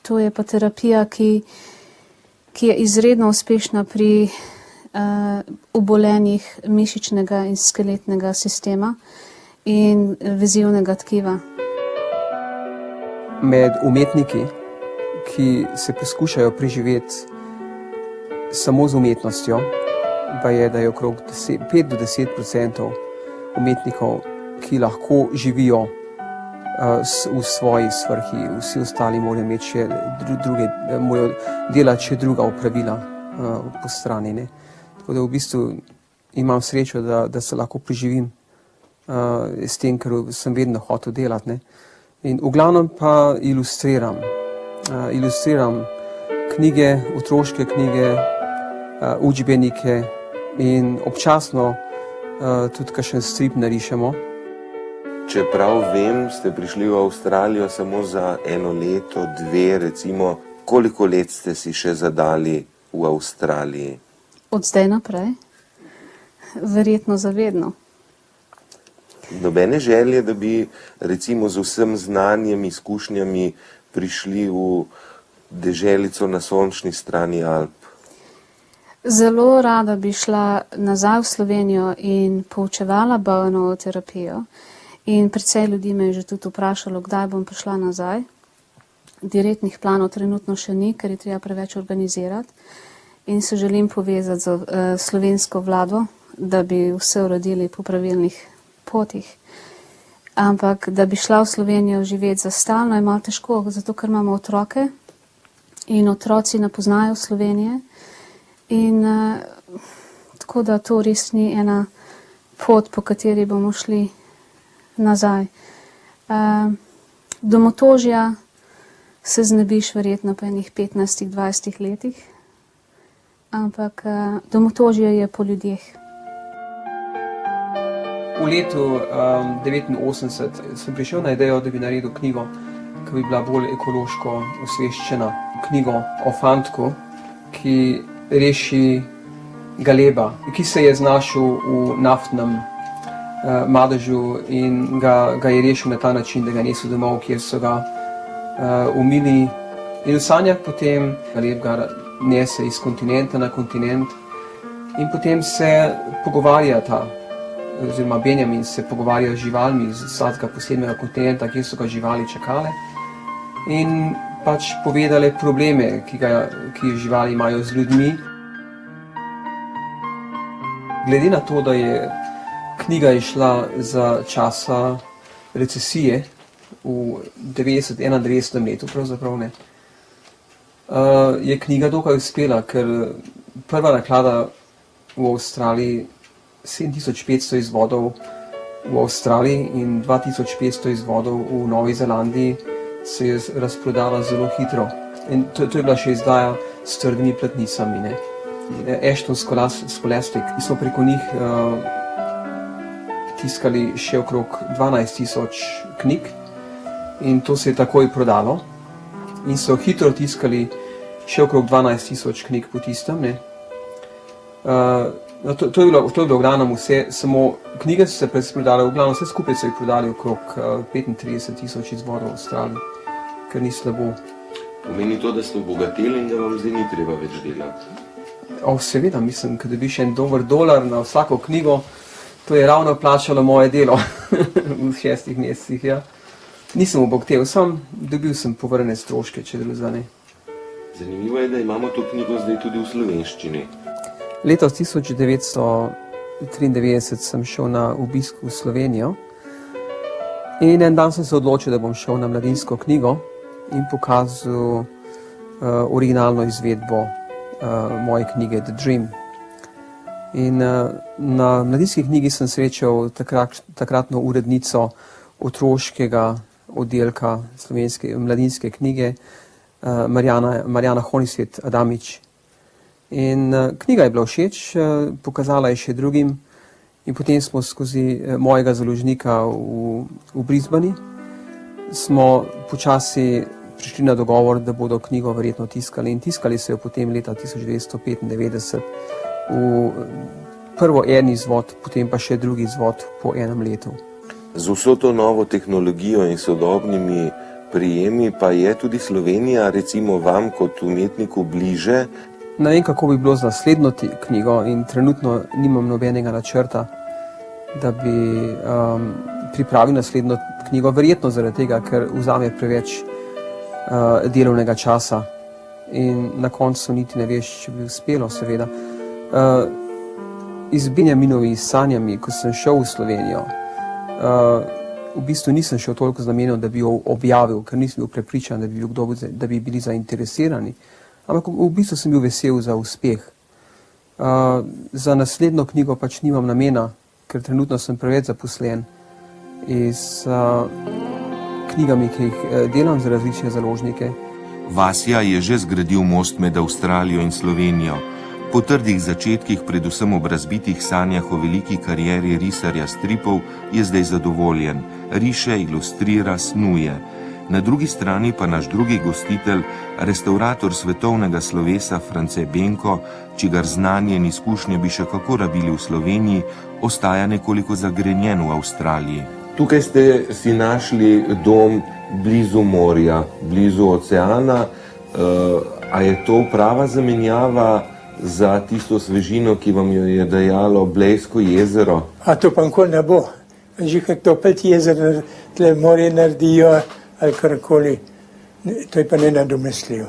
To je pa terapija, ki je izredno uspešna pri obolenjih mišičnega in skeletnega sistema in vezivnega tkiva. Med umetniki, ki se poskušajo preživeti samo z umetnostjo, pa je, da je okrog 5 do 10% umetnikov, ki lahko živijo v svoji svrhi, vsi ostali morajo imeti še morajo delati še druga opravila po strani. Ne. Tako da v bistvu imam srečo, da se lahko preživim s tem, ker sem vedno hotel delati. Ne. In v glavnem pa ilustriram. Ilustriram knjige, otroške knjige, učbenike in občasno tudi kakšen strip narišemo. Čeprav vem, ste prišli v Avstralijo samo za 1 leto, 2, recimo, koliko let ste si še zadali v Avstraliji? Od zdaj naprej? Verjetno zavedno. Nobene želje, da bi recimo z vsem znanjem, izkušnjami prišli v deželico na sončni strani Alp? Zelo rada bi šla nazaj v Slovenijo in poučevala bavno terapijo. In precej ljudi me je že tudi vprašalo, kdaj bom prišla nazaj. Direktnih planov trenutno še ni, ker je treba preveč organizirati. In se želim povezati z slovensko vlado, da bi vse uredili po pravilnih potih. Ampak, da bi šla v Slovenijo živeti za stalno, je malo težko, zato ker imamo otroke in otroci ne poznajo Slovenije. In tako da to res ni ena pot, po kateri bomo šli nazaj. Domotožja se znebiš verjetno po enih 15-20 letih, ampak domotožje je po ljudeh. V letu 1989 sem prišel na idejo, da bi naredil knjigo, ki bi bila bolj ekološko osveščena. Knjigo o fantku, ki reši galeba, ki se je znašel v naftnem madežu in ga je rešil na ta način, da ga nesel domov, kjer so ga umili. In v sanjah potem galeb ga nese iz kontinenta na kontinent in potem se pogovarjata, oziroma Benjamin se pogovarja z živalmi iz vsakega posebnega kontinenta, kjer so ga živali čakale in pač povedale probleme, ki živali imajo z ljudmi. Glede na to, da je knjiga išla za časa recesije v 91. letu, pravzaprav ne, je knjiga dokaj uspela, ker prva naklada v Avstraliji 7500 izvodov v Avstraliji in 2500 izvodov v Novi Zelandiji se je razprodala zelo hitro. In to je bila še izdaja s trdimi platnicami. Ne. Ashton Scholastic, mi smo preko njih tiskali še okrog 12,000 knjig in to se je takoj prodalo. In so hitro tiskali še okrog 12,000 knjig po tistem. Ne. To je bilo v glavnem vse, samo knjige so se prodale, v glavnem vse skupaj so jih prodali okrog 35,000 izvodov v Avstraliji, kar ni slabo. Pomeni to, da ste obogateli in da vam zdaj ni treba več delati? Seveda, mislim, da dobiš en dober dolar na vsako knjigo, to je ravno plačalo moje delo v 6 mesecih. Ja. Nisem obogatel, dobil sem povrnjene stroške, če drugega ne. Zanimivo je, da imamo to knjigo zdaj tudi v slovenščini. Letos 1993 sem šel na obisk v Slovenijo in en dan sem se odločil, da bom šel na Mladinsko knjigo in pokazal originalno izvedbo moje knjige The Dream. In na Mladinski knjigi sem srečal takratno urednico otroškega oddelka Mladinske knjige Marjana Honisvet Adamič. In knjiga je bila všeč, pokazala je še drugim in potem smo skozi mojega založnika v Brisbani smo počasi prišli na dogovor, da bodo knjigo verjetno tiskali in tiskali se jo potem leta 1995 prvo en izvod, potem pa še drugi izvod po enem letu. Z vso to novo tehnologijo in sodobnimi prijemi, pa je tudi Slovenija recimo vam kot umetniku bliže? Ne vem, kako bi bilo z naslednjo knjigo in trenutno nimam nobenega načrta, da bi pripravil naslednjo knjigo, verjetno zaradi tega, ker vzame preveč delovnega časa in na koncu niti ne veš, če bi uspelo, seveda. Z Benjaminovimi sanjami, ko sem šel v Slovenijo, v bistvu nisem šel toliko z namenom, da bi jo objavil, ker nisem bil prepričan, da bi bili zainteresirani. Ampak v bistvu sem bil vesel za uspeh. Za naslednjo knjigo pač nimam namena, ker trenutno sem preveč zaposlen z knjigami, ki jih delam za različne založnike. Vasja je že zgradil most med Avstralijo in Slovenijo. Po trdih začetkih, predvsem ob razbitih sanjah o veliki karieri risarja stripov, je zdaj zadovoljen. Riše, ilustrira, snuje. Na drugi strani pa naš drugi gostitelj, restaurator svetovnega slovesa France Benko, čigar znanje in izkušnje bi še kako rabili v Sloveniji, ostaja nekoliko zagrenjen v Avstraliji. Tukaj ste si našli dom blizu morja, blizu oceana. A je to prava zamenjava za tisto svežino, ki vam jo je dajalo Blejsko jezero? A to pa nikoli ne bo. Že kako to 5 jezer, tle morje naredijo ali karkoli, to je pa nenadomestljivo.